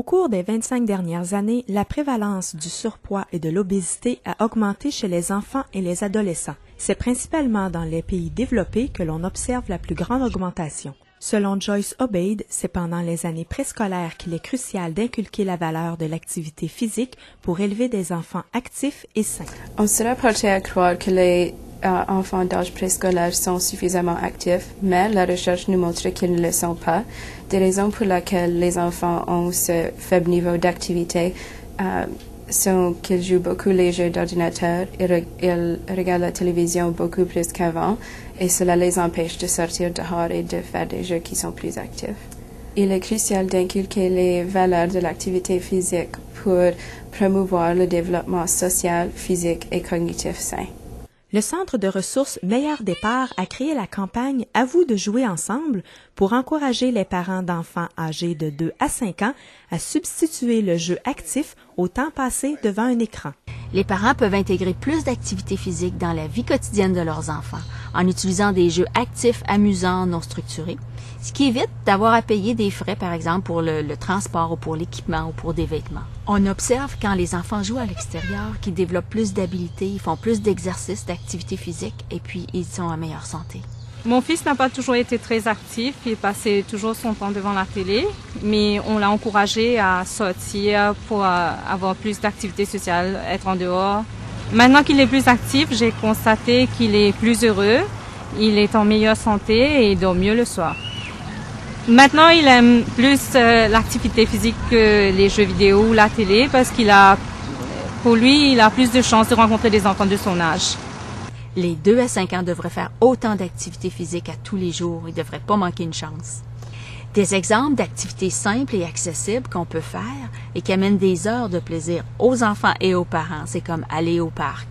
cours des 25 dernières années, la prévalence du surpoids et de l'obésité a augmenté chez les enfants et les adolescents. C'est principalement dans les pays développés que l'on observe la plus grande augmentation. Selon Joyce Obaid, c'est pendant les années préscolaires qu'il est crucial d'inculquer la valeur de l'activité physique pour élever des enfants actifs et sains. On serait porté à croire que les enfants d'âge préscolaire sont suffisamment actifs, mais la recherche nous montre qu'ils ne le sont pas. Des raisons pour lesquelles les enfants ont ce faible niveau d'activité sont qu'ils jouent beaucoup les jeux d'ordinateur, ils regardent la télévision beaucoup plus qu'avant, et cela les empêche de sortir dehors et de faire des jeux qui sont plus actifs. Il est crucial d'inculquer les valeurs de l'activité physique pour promouvoir le développement social, physique et cognitif sain. Le Centre de ressources Meilleur Départ a créé la campagne « À vous de jouer ensemble » pour encourager les parents d'enfants âgés de 2 à 5 ans à substituer le jeu actif au temps passé devant un écran. Les parents peuvent intégrer plus d'activités physiques dans la vie quotidienne de leurs enfants en utilisant des jeux actifs, amusants, non structurés, ce qui évite d'avoir à payer des frais, par exemple, pour le transport ou pour l'équipement ou pour des vêtements. On observe quand les enfants jouent à l'extérieur qu'ils développent plus d'habiletés, ils font plus d'exercices, d'activités physiques et puis ils sont en meilleure santé. Mon fils n'a pas toujours été très actif, il passait toujours son temps devant la télé, mais on l'a encouragé à sortir pour avoir plus d'activités sociales, être en dehors. Maintenant qu'il est plus actif, j'ai constaté qu'il est plus heureux, il est en meilleure santé et il dort mieux le soir. Maintenant, il aime plus l'activité physique que les jeux vidéo ou la télé parce pour lui, il a plus de chances de rencontrer des enfants de son âge. Les 2 à 5 ans devraient faire autant d'activités physiques à tous les jours. Ils ne devraient pas manquer une chance. Des exemples d'activités simples et accessibles qu'on peut faire et qui amènent des heures de plaisir aux enfants et aux parents, c'est comme aller au parc,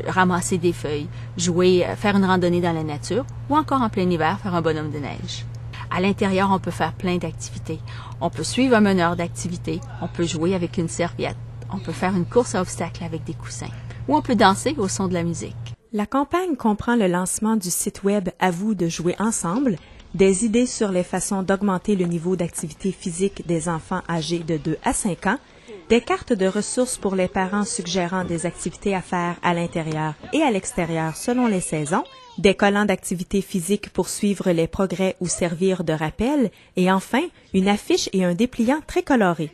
ramasser des feuilles, jouer, faire une randonnée dans la nature ou encore en plein hiver faire un bonhomme de neige. À l'intérieur, on peut faire plein d'activités. On peut suivre un meneur d'activités, on peut jouer avec une serviette, on peut faire une course à obstacles avec des coussins ou on peut danser au son de la musique. La campagne comprend le lancement du site web « À vous de jouer ensemble », des idées sur les façons d'augmenter le niveau d'activité physique des enfants âgés de 2 à 5 ans, des cartes de ressources pour les parents suggérant des activités à faire à l'intérieur et à l'extérieur selon les saisons, des collants d'activité physique pour suivre les progrès ou servir de rappel, et enfin, une affiche et un dépliant très colorés.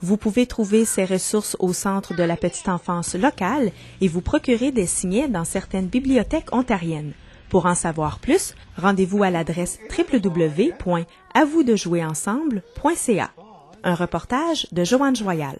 Vous pouvez trouver ces ressources au Centre de la petite enfance locale et vous procurer des signets dans certaines bibliothèques ontariennes. Pour en savoir plus, rendez-vous à l'adresse www.avousdejouerensemble.ca. Un reportage de Joanne Joyal.